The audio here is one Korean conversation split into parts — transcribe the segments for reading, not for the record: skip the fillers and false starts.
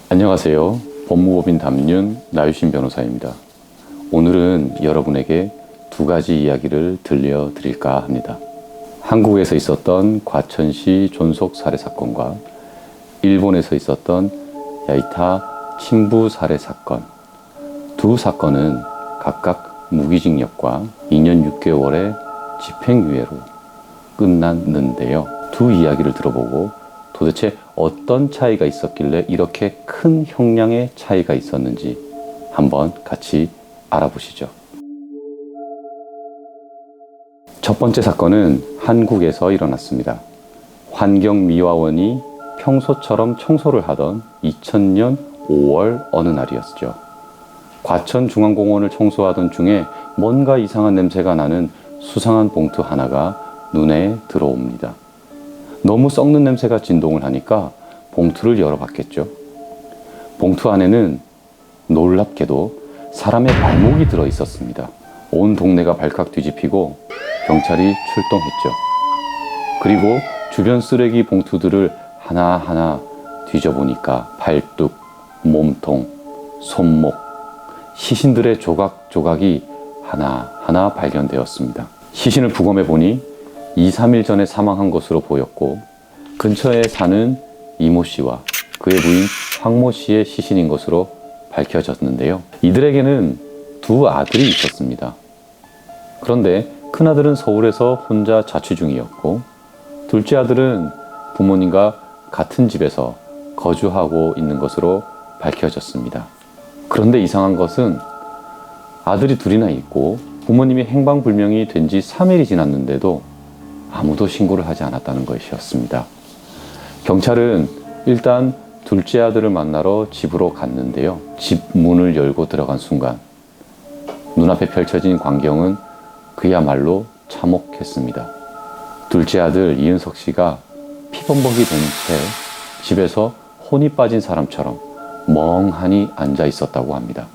안녕하세요. 법무법인 담윤 나유신 변호사입니다. 오늘은 여러분에게 두 가지 이야기를 들려드릴까 합니다. 한국에서 있었던 과천시 존속 살해 사건과 일본에서 있었던 야이타 친부 살해 사건. 두 사건은 각각 무기징역과 2년 6개월의 집행유예로 끝났는데요. 두 이야기를 들어보고 도대체 어떤 차이가 있었길래 이렇게 큰 형량의 차이가 있었는지 한번 같이 알아보시죠. 첫 번째 사건은 한국에서 일어났습니다. 환경미화원이 평소처럼 청소를 하던 2000년 5월 어느 날이었죠. 과천중앙공원을 청소하던 중에 뭔가 이상한 냄새가 나는 수상한 봉투 하나가 눈에 들어옵니다. 너무 썩는 냄새가 진동을 하니까 봉투를 열어봤겠죠. 봉투 안에는 놀랍게도 사람의 발목이 들어 있었습니다. 온 동네가 발칵 뒤집히고 경찰이 출동했죠. 그리고 주변 쓰레기 봉투들을 하나하나 뒤져보니까 팔뚝, 몸통, 손목, 시신들의 조각조각이 하나하나 발견되었습니다. 시신을 부검해 보니 2, 3일 전에 사망한 것으로 보였고 근처에 사는 이모 씨와 그의 부인 황모 씨의 시신인 것으로 밝혀졌는데요. 이들에게는 두 아들이 있었습니다. 그런데 큰아들은 서울에서 혼자 자취 중이었고 둘째 아들은 부모님과 같은 집에서 거주하고 있는 것으로 밝혀졌습니다. 그런데 이상한 것은 아들이 둘이나 있고 부모님이 행방불명이 된 지 3일이 지났는데도 아무도 신고를 하지 않았다는 것이었습니다. 경찰은 일단 둘째 아들을 만나러 집으로 갔는데요. 집 문을 열고 들어간 순간 눈앞에 펼쳐진 광경은 그야말로 참혹했습니다. 둘째 아들 이은석 씨가 피범벅이 된 채 집에서 혼이 빠진 사람처럼 멍하니 앉아 있었다고 합니다.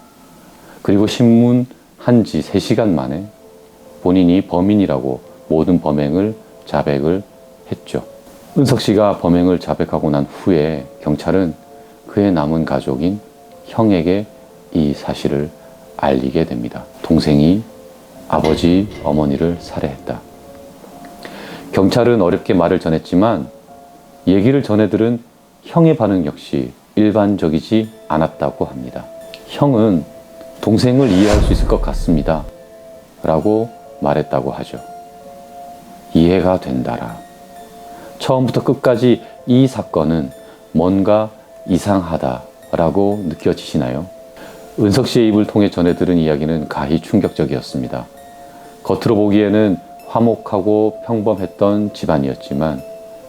그리고 신문한 지 3시간 만에 본인이 범인이라고 모든 범행을 자백을 했죠. 은석 씨가 범행을 자백하고 난 후에 경찰은 그의 남은 가족인 형에게 이 사실을 알리게 됩니다. 동생이 아버지, 어머니를 살해했다. 경찰은 어렵게 말을 전했지만 얘기를 전해 들은 형의 반응 역시 일반적이지 않았다고 합니다. 형은 동생을 이해할 수 있을 것 같습니다. 라고 말했다고 하죠. 이해가 된다라. 처음부터 끝까지 이 사건은 뭔가 이상하다라고 느껴지시나요? 은석 씨의 입을 통해 전해 들은 이야기는 가히 충격적이었습니다. 겉으로 보기에는 화목하고 평범했던 집안이었지만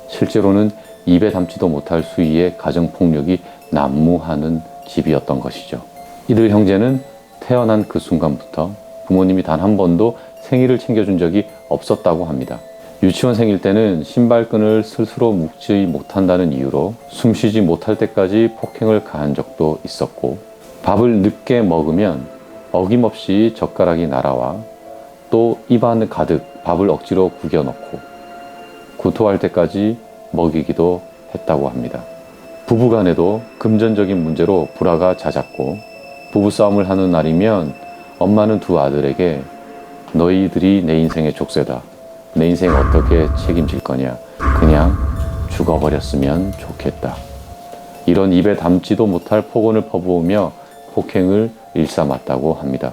실제로는 입에 담지도 못할 수위의 가정폭력이 난무하는 집이었던 것이죠. 이들 형제는 태어난 그 순간부터 부모님이 단 한 번도 생일을 챙겨준 적이 없었다고 합니다. 유치원생일 때는 신발끈을 스스로 묶지 못한다는 이유로 숨쉬지 못할 때까지 폭행을 가한 적도 있었고 밥을 늦게 먹으면 어김없이 젓가락이 날아와 또 입안 가득 밥을 억지로 구겨 넣고 구토할 때까지 먹이기도 했다고 합니다. 부부간에도 금전적인 문제로 불화가 잦았고 부부싸움을 하는 날이면 엄마는 두 아들에게 너희들이 내 인생의 족쇄다. 내 인생 어떻게 책임질 거냐. 그냥 죽어버렸으면 좋겠다. 이런 입에 담지도 못할 폭언을 퍼부으며 폭행을 일삼았다고 합니다.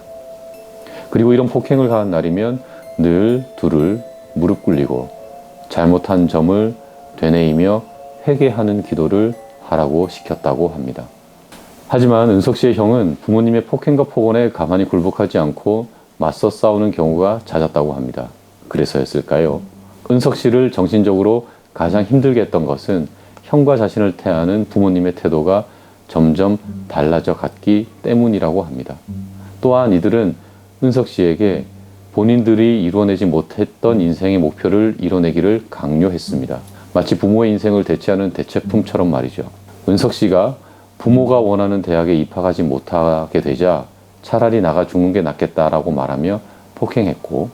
그리고 이런 폭행을 가한 날이면 늘 둘을 무릎 꿇리고 잘못한 점을 되뇌이며 회개하는 기도를 하라고 시켰다고 합니다. 하지만 은석 씨의 형은 부모님의 폭행과 폭언에 가만히 굴복하지 않고 맞서 싸우는 경우가 잦았다고 합니다. 그래서였을까요? 은석 씨를 정신적으로 가장 힘들게 했던 것은 형과 자신을 태하는 부모님의 태도가 점점 달라져 갔기 때문이라고 합니다. 또한 이들은 은석 씨에게 본인들이 이뤄내지 못했던 인생의 목표를 이뤄내기를 강요했습니다. 마치 부모의 인생을 대체하는 대체품처럼 말이죠. 은석 씨가 부모가 원하는 대학에 입학하지 못하게 되자 차라리 나가 죽는 게 낫겠다라고 말하며 폭행했고,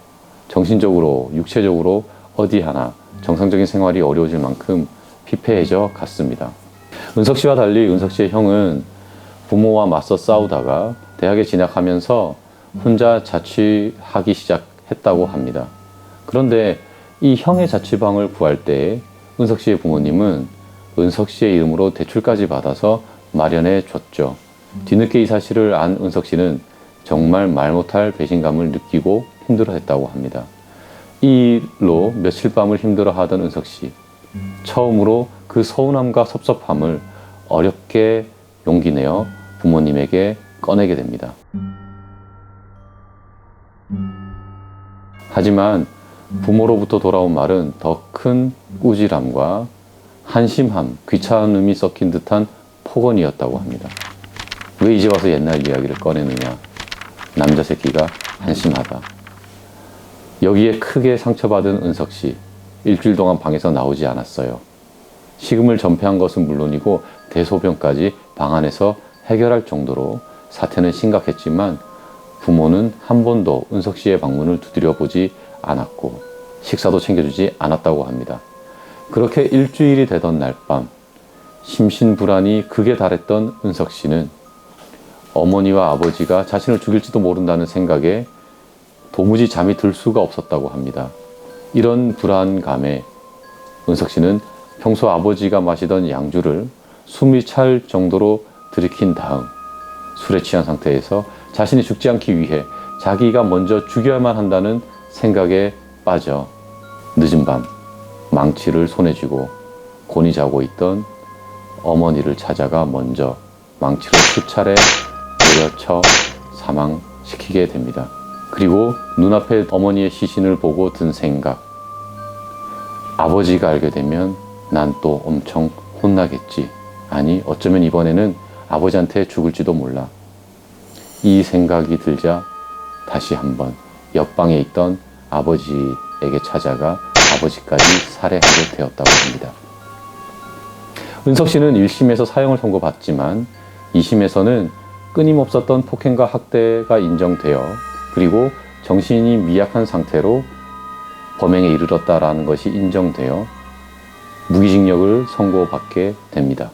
정신적으로, 육체적으로 어디 하나 정상적인 생활이 어려워질 만큼 피폐해져 갔습니다. 은석 씨와 달리 은석 씨의 형은 부모와 맞서 싸우다가 대학에 진학하면서 혼자 자취하기 시작했다고 합니다. 그런데 이 형의 자취방을 구할 때 은석 씨의 부모님은 은석 씨의 이름으로 대출까지 받아서 마련해 줬죠. 뒤늦게 이 사실을 안 은석 씨는 정말 말 못할 배신감을 느끼고 힘들어했다고 합니다. 이 일로 며칠 밤을 힘들어하던 은석 씨. 처음으로 그 서운함과 섭섭함을 어렵게 용기 내어 부모님에게 꺼내게 됩니다. 하지만 부모로부터 돌아온 말은 더 큰 꾸지람과 한심함, 귀찮음이 섞인 듯한 폭언이었다고 합니다. 왜 이제 와서 옛날 이야기를 꺼내느냐. 남자 새끼가 한심하다. 여기에 크게 상처받은 은석 씨. 일주일 동안 방에서 나오지 않았어요. 식음을 전폐한 것은 물론이고 대소변까지 방 안에서 해결할 정도로 사태는 심각했지만 부모는 한 번도 은석 씨의 방문을 두드려 보지 않았고 식사도 챙겨주지 않았다고 합니다. 그렇게 일주일이 되던 날 밤 심신불안이 극에 달했던 은석 씨는 어머니와 아버지가 자신을 죽일지도 모른다는 생각에 도무지 잠이 들 수가 없었다고 합니다. 이런 불안감에 은석 씨는 평소 아버지가 마시던 양주를 숨이 찰 정도로 들이킨 다음 술에 취한 상태에서 자신이 죽지 않기 위해 자기가 먼저 죽여야만 한다는 생각에 빠져 늦은 밤 망치를 손에 쥐고 곤히 자고 있던 어머니를 찾아가 먼저 망치로 수차례 내려쳐 사망시키게 됩니다. 그리고 눈앞에 어머니의 시신을 보고 든 생각. 아버지가 알게 되면 난 또 엄청 혼나겠지. 아니, 어쩌면 이번에는 아버지한테 죽을지도 몰라. 이 생각이 들자 다시 한번 옆방에 있던 아버지에게 찾아가 아버지까지 살해하게 되었다고 합니다. 은석 씨는 1심에서 사형을 선고받지만 2심에서는 끊임없었던 폭행과 학대가 인정되어 그리고 정신이 미약한 상태로 범행에 이르렀다라는 것이 인정되어 무기징역을 선고받게 됩니다.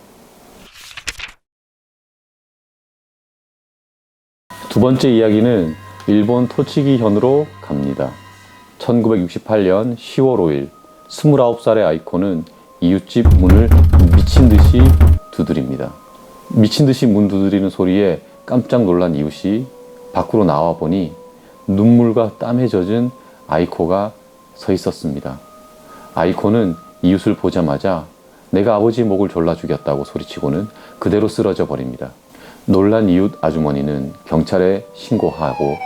두 번째 이야기는 일본 토치기현으로 갑니다. 1968년 10월 5일 29살의 아이코는 이웃집 문을 미친 듯이 두드립니다. 미친 듯이 문 두드리는 소리에 깜짝 놀란 이웃이 밖으로 나와 보니 눈물과 땀에 젖은 아이코가 서 있었습니다. 아이코는 이웃을 보자마자 내가 아버지 목을 졸라 죽였다고 소리치고는 그대로 쓰러져 버립니다. 놀란 이웃 아주머니는 경찰에 신고하고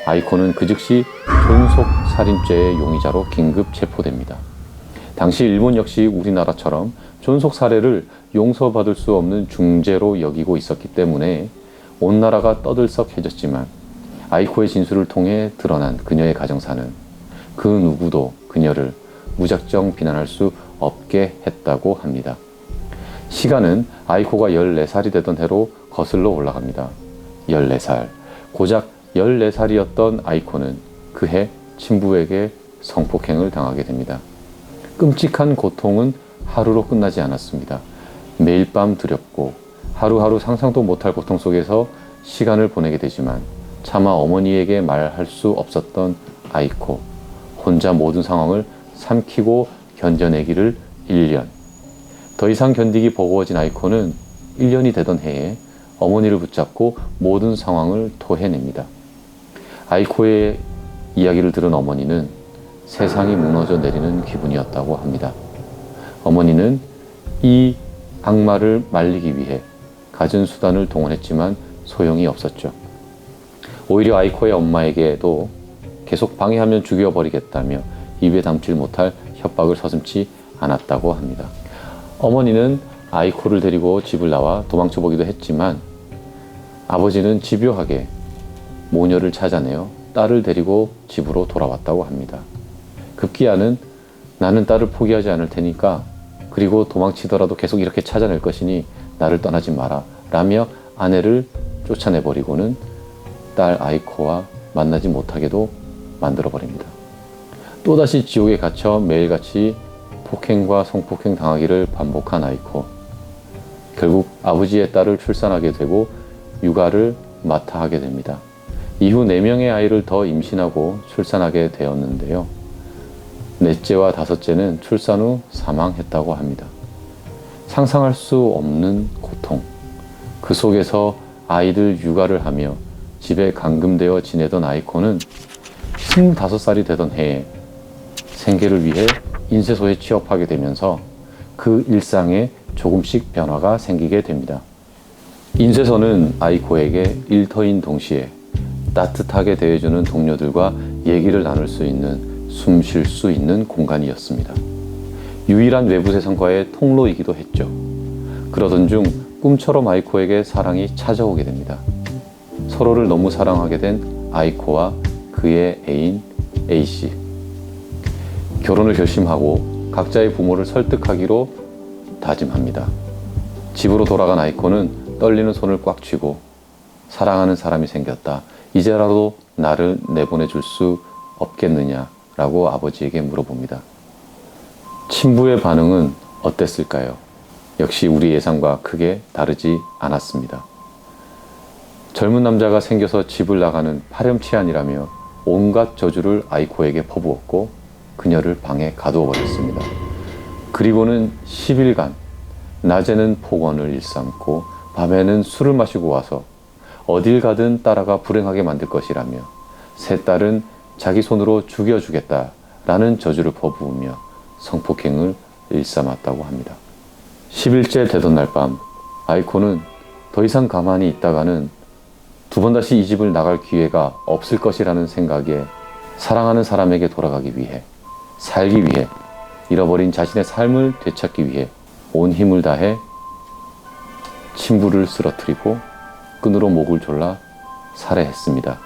아이코는 그 즉시 존속살인죄의 용의자로 긴급 체포됩니다. 당시 일본 역시 우리나라처럼 존속살해를 용서받을 수 없는 중죄로 여기고 있었기 때문에 온 나라가 떠들썩해졌지만 아이코의 진술을 통해 드러난 그녀의 가정사는 그 누구도 그녀를 무작정 비난할 수 없게 했다고 합니다. 시간은 아이코가 14살이 되던 해로 거슬러 올라갑니다. 14살. 고작 14살이었던 아이코는 그해 친부에게 성폭행을 당하게 됩니다. 끔찍한 고통은 하루로 끝나지 않았습니다. 매일 밤 두렵고 하루하루 상상도 못할 고통 속에서 시간을 보내게 되지만 차마 어머니에게 말할 수 없었던 아이코. 혼자 모든 상황을 삼키고 견뎌내기를 1년. 더 이상 견디기 버거워진 아이코는 1년이 되던 해에 어머니를 붙잡고 모든 상황을 토해냅니다. 아이코의 이야기를 들은 어머니는 세상이 무너져 내리는 기분이었다고 합니다. 어머니는 이 악마를 말리기 위해 갖은 수단을 동원했지만 소용이 없었죠. 오히려 아이코의 엄마에게도 계속 방해하면 죽여버리겠다며 입에 담질 못할 협박을 서슴지 않았다고 합니다. 어머니는 아이코를 데리고 집을 나와 도망쳐보기도 했지만 아버지는 집요하게 모녀를 찾아내어 딸을 데리고 집으로 돌아왔다고 합니다. 급기야는 나는 딸을 포기하지 않을 테니까 그리고 도망치더라도 계속 이렇게 찾아낼 것이니 나를 떠나지 마라 라며 아내를 쫓아내버리고는 딸 아이코와 만나지 못하게도 만들어버립니다. 또다시 지옥에 갇혀 매일같이 폭행과 성폭행 당하기를 반복한 아이코. 결국 아버지의 딸을 출산하게 되고 육아를 맡아 하게 됩니다. 이후 4명의 아이를 더 임신하고 출산하게 되었는데요. 넷째와 다섯째는 출산 후 사망했다고 합니다. 상상할 수 없는 고통. 그 속에서 아이들 육아를 하며 집에 감금되어 지내던 아이코는 25살이 되던 해에 생계를 위해 인쇄소에 취업하게 되면서 그 일상에 조금씩 변화가 생기게 됩니다. 인쇄소는 아이코에게 일터인 동시에 따뜻하게 대해주는 동료들과 얘기를 나눌 수 있는, 숨 쉴 수 있는 공간이었습니다. 유일한 외부 세상과의 통로이기도 했죠. 그러던 중 꿈처럼 아이코에게 사랑이 찾아오게 됩니다. 서로를 너무 사랑하게 된 아이코와 그의 애인 A씨. 결혼을 결심하고 각자의 부모를 설득하기로 다짐합니다. 집으로 돌아간 아이코는 떨리는 손을 꽉 쥐고 사랑하는 사람이 생겼다. 이제라도 나를 내보내 줄 수 없겠느냐라고 아버지에게 물어봅니다. 친부의 반응은 어땠을까요? 역시 우리 예상과 크게 다르지 않았습니다. 젊은 남자가 생겨서 집을 나가는 파렴치한이라며 온갖 저주를 아이코에게 퍼부었고 그녀를 방에 가두어 버렸습니다. 그리고는 10일간 낮에는 폭언을 일삼고 밤에는 술을 마시고 와서 어딜 가든 따라가 불행하게 만들 것이라며 세 딸은 자기 손으로 죽여주겠다라는 저주를 퍼부으며 성폭행을 일삼았다고 합니다. 10일째 되던 날 밤 아이코는 더 이상 가만히 있다가는 두 번 다시 이 집을 나갈 기회가 없을 것이라는 생각에 사랑하는 사람에게 돌아가기 위해, 살기 위해, 잃어버린 자신의 삶을 되찾기 위해 온 힘을 다해 친부를 쓰러뜨리고 끈으로 목을 졸라 살해했습니다.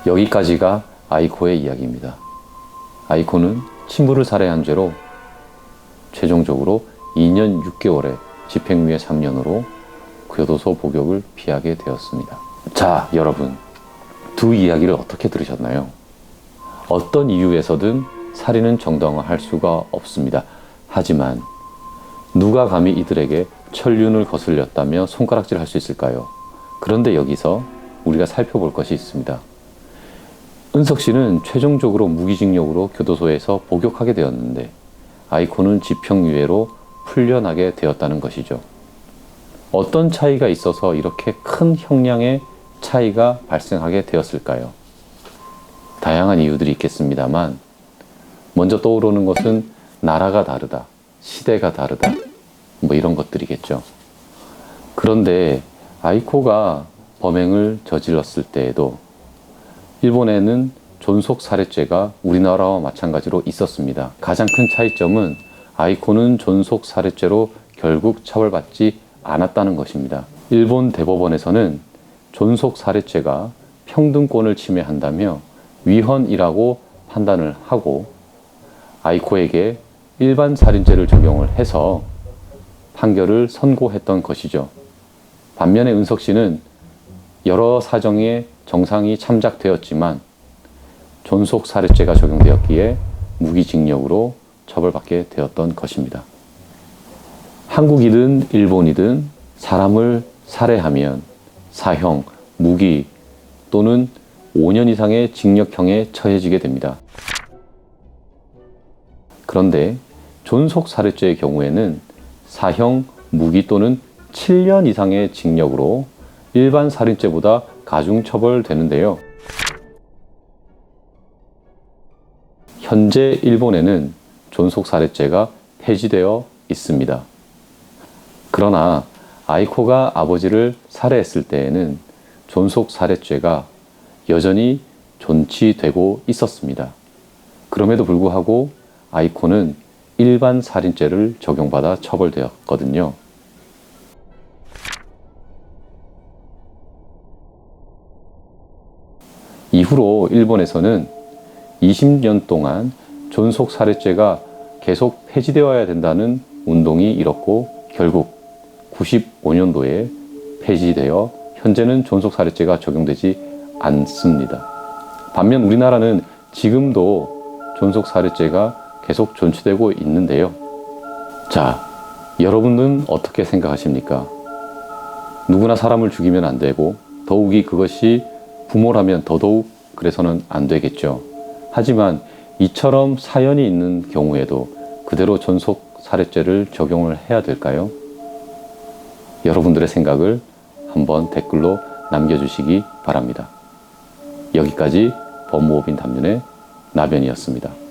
여기까지가 아이코의 이야기입니다. 아이코는 친부를 살해한 죄로 최종적으로 2년 6개월의 집행유예 3년으로 교도소 복역을 피하게 되었습니다. 자, 여러분, 두 이야기를 어떻게 들으셨나요? 어떤 이유에서든 살인은 정당화할 수가 없습니다. 하지만 누가 감히 이들에게 천륜을 거슬렸다며 손가락질 할 수 있을까요? 그런데 여기서 우리가 살펴볼 것이 있습니다. 은석 씨는 최종적으로 무기징역으로 교도소에서 복역하게 되었는데 아이코는 집행유예로 풀려나게 되었다는 것이죠. 어떤 차이가 있어서 이렇게 큰 형량의 차이가 발생하게 되었을까요? 다양한 이유들이 있겠습니다만 먼저 떠오르는 것은 나라가 다르다, 시대가 다르다, 뭐 이런 것들이겠죠. 그런데 아이코가 범행을 저질렀을 때에도 일본에는 존속살해죄가 우리나라와 마찬가지로 있었습니다. 가장 큰 차이점은 아이코는 존속살해죄로 결국 처벌받지 않았다는 것입니다. 일본 대법원에서는 존속살해죄가 평등권을 침해한다며 위헌이라고 판단을 하고 아이코에게 일반 살인죄를 적용을 해서 판결을 선고했던 것이죠. 반면에 은석 씨는 여러 사정에 정상이 참작되었지만 존속살해죄가 적용되었기에 무기징역으로 처벌받게 되었던 것입니다. 한국이든 일본이든 사람을 살해하면 사형, 무기 또는 5년 이상의 징역형에 처해지게 됩니다. 그런데 존속살해죄의 경우에는 사형, 무기 또는 7년 이상의 징역으로 일반 살인죄보다 가중처벌되는데요. 현재 일본에는 존속살해죄가 폐지되어 있습니다. 그러나 아이코가 아버지를 살해했을 때에는 존속살해죄가 여전히 존치되고 있었습니다. 그럼에도 불구하고 아이코는 일반 살인죄를 적용받아 처벌되었거든요. 이후로 일본에서는 20년 동안 존속살해죄가 계속 폐지되어야 된다는 운동이 일었고 결국 95년도에 폐지되어 현재는 존속살해죄가 적용되지 않습니다. 반면 우리나라는 지금도 존속살해죄가 계속 존치되고 있는데요. 자, 여러분은 어떻게 생각하십니까? 누구나 사람을 죽이면 안 되고 더욱이 그것이 부모라면 더더욱 그래서는 안 되겠죠. 하지만 이처럼 사연이 있는 경우에도 그대로 존속살해죄를 적용을 해야 될까요? 여러분들의 생각을 한번 댓글로 남겨주시기 바랍니다. 여기까지 법무법인 담윤의 나변이었습니다.